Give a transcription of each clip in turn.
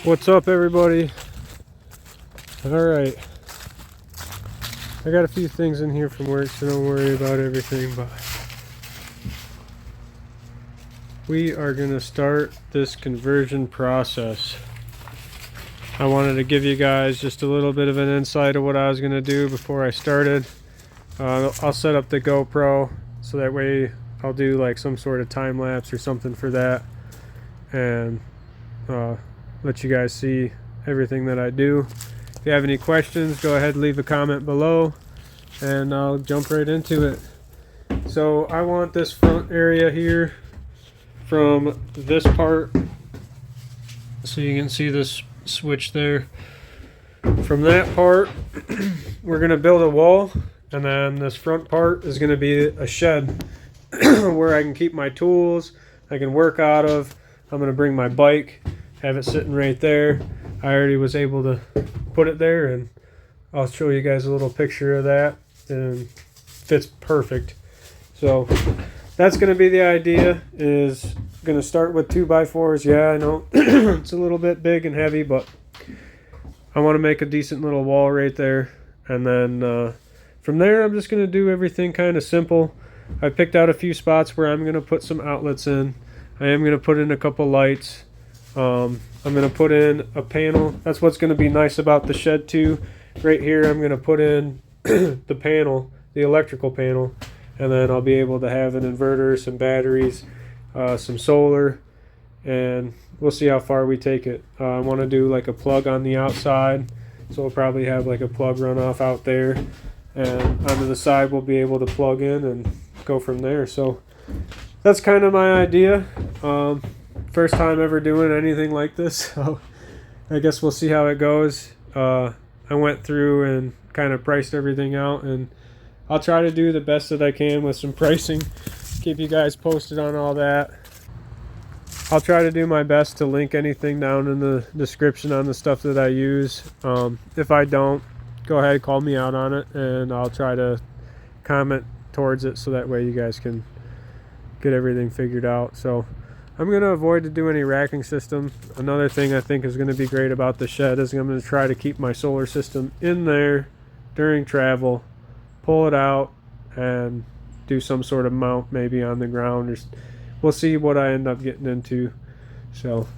What's up, everybody? Alright, I got a few things in here from work, so don't worry about everything, but we are going to start this conversion process. I wanted to give you guys just a little bit of an insight of what I was going to do before I started. I'll set up the GoPro so that way I'll do like some sort of time lapse or something for that, and let you guys see everything that I do. If you have any questions, go ahead and leave a comment below and I'll jump right into it. So I want this front area here from this part, so you can see this switch there. From that part we're going to build a wall, and then this front part is going to be a shed where I can keep my tools, I can work out of. I'm going to bring my bike, have it sitting right there. I already was able to put it there, and I'll show you guys a little picture of that, and fits perfect. So that's going to be the idea. Is going to start with 2x4s. Yeah, I know it's a little bit big and heavy, but I want to make a decent little wall right there, and then from there I'm just going to do everything kind of simple. I picked out a few spots where I'm going to put some outlets in. I am going to put in a couple lights. I'm going to put in a panel. That's what's going to be nice about the shed too. Right here I'm going to put in the panel, the electrical panel, and then I'll be able to have an inverter, some batteries, some solar, and we'll see how far we take it. I want to do like a plug on the outside, so we'll probably have like a plug runoff out there, and onto the side we'll be able to plug in and go from there. So that's kind of my idea. First time ever doing anything like this, so I guess we'll see how it goes. I went through and kind of priced everything out, and I'll try to do the best that I can with some pricing, keep you guys posted on all that. I'll try to do my best to link anything down in the description on the stuff that I use. If I don't, go ahead, call me out on it, and I'll try to comment towards it so that way you guys can get everything figured out. So I'm going to avoid to do any racking system. Another thing I think is going to be great about the shed is I'm going to try to keep my solar system in there during travel, pull it out, and do some sort of mount maybe on the ground, or we'll see what I end up getting into. So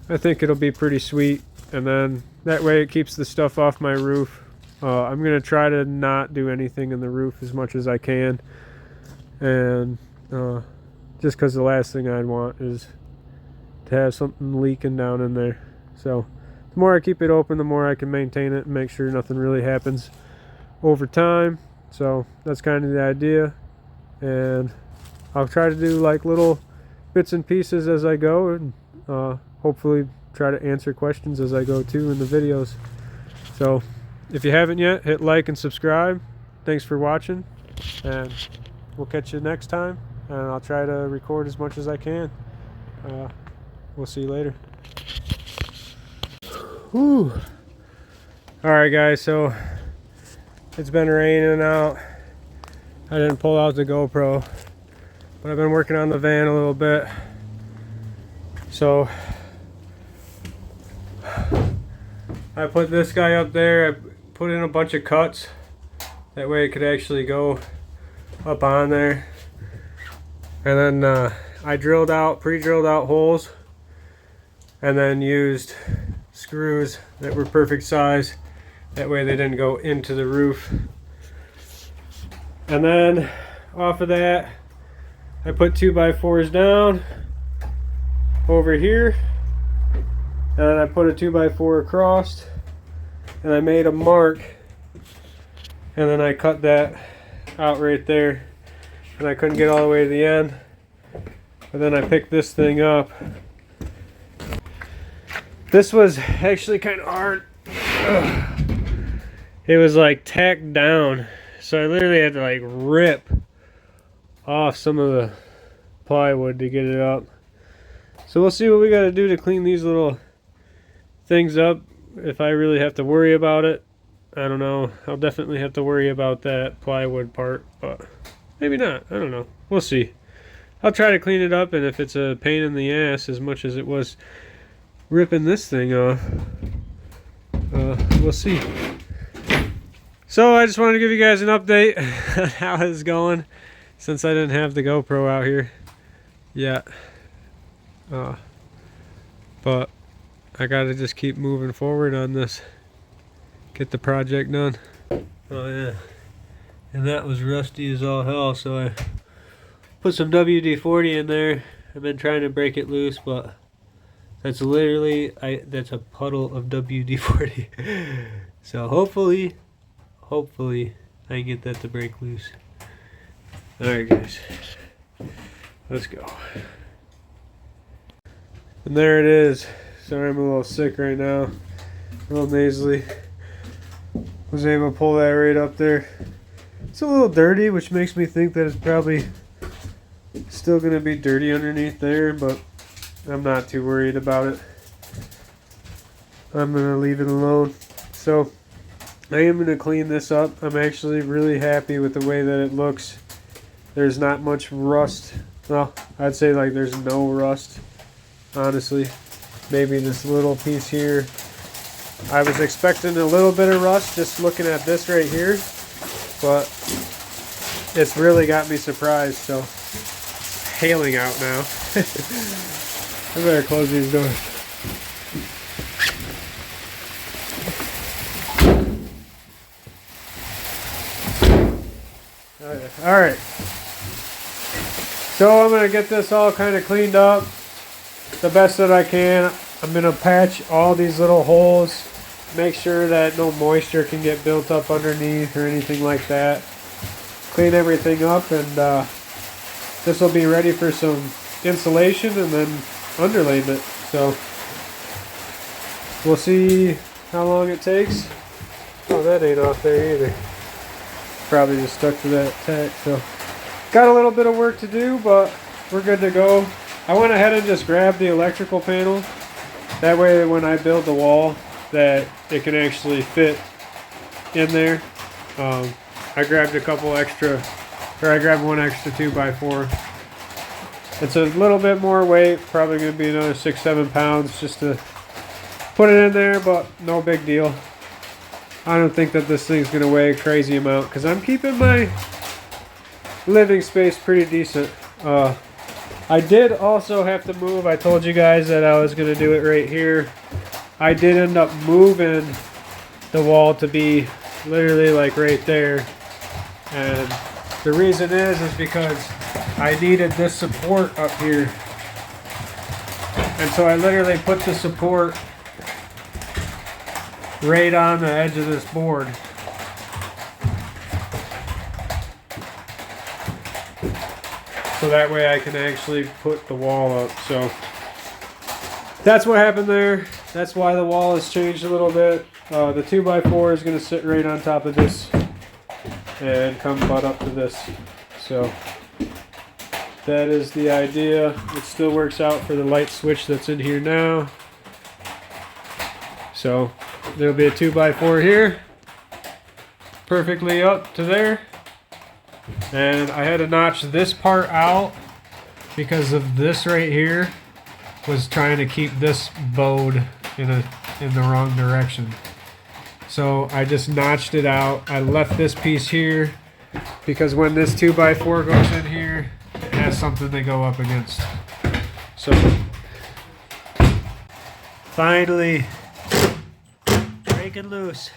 I think it'll be pretty sweet, and then that way it keeps the stuff off my roof. I'm going to try to not do anything in the roof as much as I can, and just because the last thing I'd want is to have something leaking down in there. So the more I keep it open, the more I can maintain it and make sure nothing really happens over time. So that's kind of the idea, and I'll try to do like little bits and pieces as I go, and hopefully try to answer questions as I go too in the videos. So if you haven't yet, hit like and subscribe. Thanks for watching, and we'll catch you next time, and I'll try to record as much as I can. We'll see you later. Whew. Alright guys, so it's been raining out. I didn't pull out the GoPro, but I've been working on the van a little bit. So I put this guy up there. I put in a bunch of cuts. That way it could actually go up on there. And then I pre-drilled out holes, and then used screws that were perfect size. That way they didn't go into the roof. And then off of that, I put 2x4s down over here, and then I put a 2x4 across, and I made a mark, and then I cut that out right there, and I couldn't get all the way to the end, but then I picked this thing up. This was actually kind of hard. It was like tacked down, so I literally had to like rip off some of the plywood to get it up. So we'll see what we got to do to clean these little things up. If I really have to worry about it, I don't know. I'll definitely have to worry about that plywood part, but maybe not. I don't know. We'll see. I'll try to clean it up, and if it's a pain in the ass as much as it was ripping this thing off. We'll see. So I just wanted to give you guys an update on how it's going, since I didn't have the GoPro out here yet. But I gotta just keep moving forward on this. Get the project done. Oh yeah. And that was rusty as all hell, so I put some WD-40 in there. I've been trying to break it loose, but that's literally, that's a puddle of WD-40. So hopefully I can get that to break loose. Alright guys, let's go. And there it is. Sorry I'm a little sick right now, a little nasally. Was able to pull that right up there. It's a little dirty, which makes me think that it's probably still going to be dirty underneath there, but I'm not too worried about it. I'm going to leave it alone. So I am going to clean this up. I'm actually really happy with the way that it looks. There's not much rust. Well, I'd say like there's no rust, honestly. Maybe this little piece here. I was expecting a little bit of rust just looking at this right here, but it's really got me surprised. So it's hailing out now. I better close these doors. Alright. So I'm going to get this all kind of cleaned up the best that I can. I'm going to patch all these little holes. Make sure that no moisture can get built up underneath or anything like that. Clean everything up, and this will be ready for some insulation and then underlayment. So we'll see how long it takes. Oh, that ain't off there either. Probably just stuck to that tack. So got a little bit of work to do, but we're good to go. I went ahead and just grabbed the electrical panel. That way when I build the wall, that it can actually fit in there. I grabbed a couple extra, or I grabbed one extra 2x4. It's a little bit more weight, probably going to be another 6-7 pounds just to put it in there, but no big deal. I don't think that this thing's going to weigh a crazy amount because I'm keeping my living space pretty decent. I did also have to move. I told you guys that I was going to do it right here. I did end up moving the wall to be literally like right there. And the reason is because I needed this support up here. And so I literally put the support right on the edge of this board. So that way I can actually put the wall up. So that's what happened there. That's why the wall has changed a little bit. The 2x4 is going to sit right on top of this and come butt up to this. So that is the idea. It still works out for the light switch that's in here now. So there'll be a 2x4 here, perfectly up to there. And I had to notch this part out because of this right here was trying to keep this bowed in the wrong direction. So I just notched it out. I left this piece here because when this 2x4 goes in here, it has something to go up against. So finally breaking loose.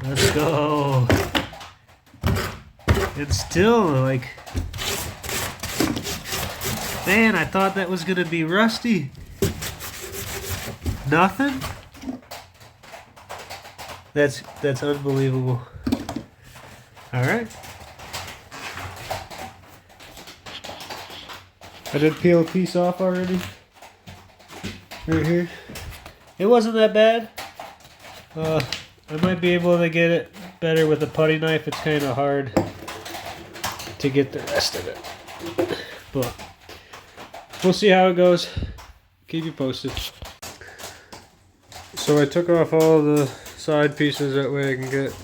Let's go. It's still like, man, I thought that was gonna be rusty. Nothing? That's unbelievable. Alright. I did peel a piece off already. Right here. It wasn't that bad. I might be able to get it better with a putty knife. It's kind of hard to get the rest of it. But we'll see how it goes. Keep you posted. So I took off all the side pieces, that way I can get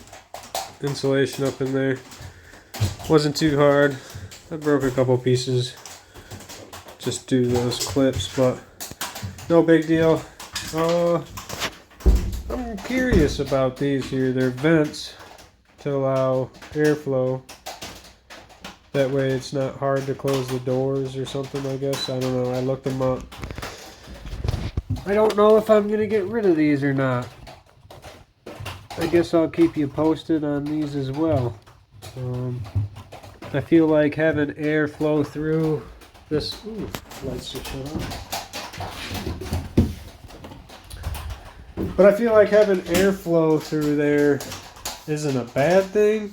insulation up in there. Wasn't too hard. I broke a couple pieces just do those clips, but no big deal. I'm curious about these here. They're vents to allow airflow. That way it's not hard to close the doors or something, I guess. I don't know. I looked them up. I don't know if I'm going to get rid of these or not. I guess I'll keep you posted on these as well. I feel like having air flow through this... Ooh, lights just shut off. But I feel like having airflow through there isn't a bad thing.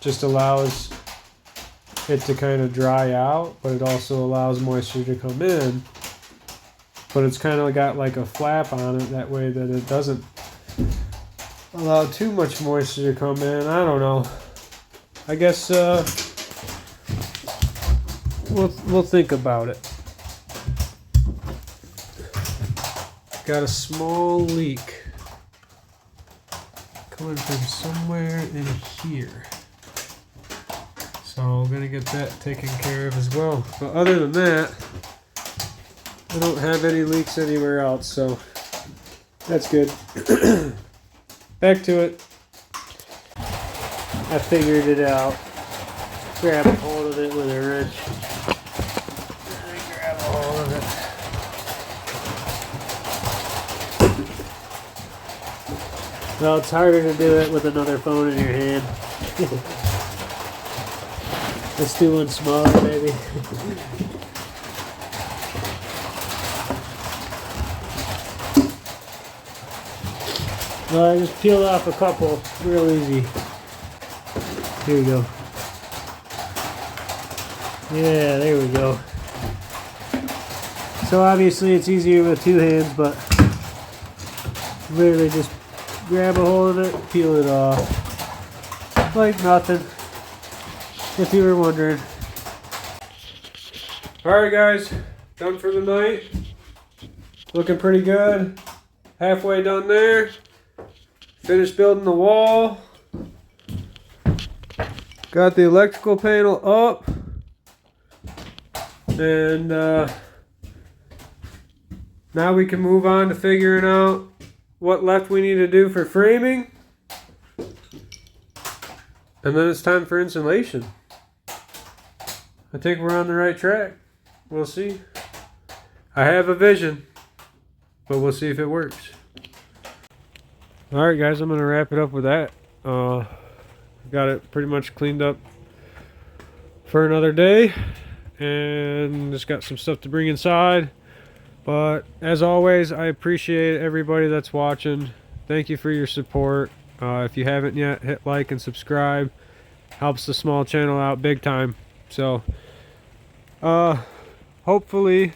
Just allows it to kind of dry out, but it also allows moisture to come in. But it's kind of got like a flap on it, that way that it doesn't allow too much moisture to come in. I don't know. I guess we'll think about it. Got a small leak coming from somewhere in here. So we're gonna get that taken care of as well. But other than that, I don't have any leaks anywhere else, so that's good. Back to it. I figured it out. Grab a hold of it with a wrench. Grab a hold of it. Well, it's harder to do it with another phone in your hand. Let's do one smaller, maybe. Well, I just peeled off a couple, real easy. Here we go. Yeah, there we go. So obviously it's easier with two hands, but literally just grab a hold of it, peel it off. Like nothing, if you were wondering. Alright guys, done for the night. Looking pretty good. Halfway done there. Finished building the wall. Got the electrical panel up. And now we can move on to figuring out what left we need to do for framing. And then it's time for insulation. I think we're on the right track. We'll see. I have a vision, but we'll see if it works. Alright guys, I'm going to wrap it up with that. Got it pretty much cleaned up for another day. And just got some stuff to bring inside. But as always, I appreciate everybody that's watching. Thank you for your support. If you haven't yet, hit like and subscribe. Helps the small channel out big time. So hopefully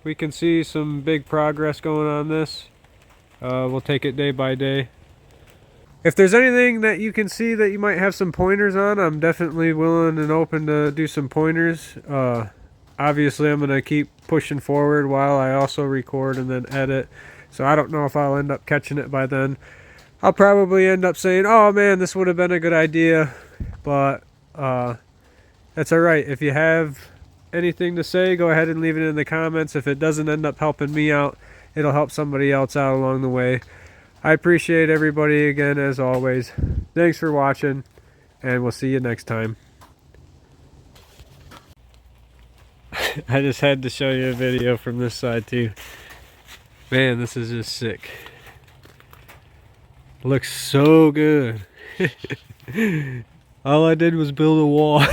we can see some big progress going on this. We'll take it day by day. If there's anything that you can see that you might have some pointers on, I'm definitely willing and open to do some pointers. Obviously I'm going to keep pushing forward while I also record and then edit. So I don't know if I'll end up catching it by then. I'll probably end up saying, oh man, this would have been a good idea. But that's alright. If you have anything to say, go ahead and leave it in the comments. If it doesn't end up helping me out, it'll help somebody else out along the way. I appreciate everybody again, as always. Thanks for watching, and we'll see you next time. I just had to show you a video from this side too. Man, this is just sick. Looks so good. All I did was build a wall.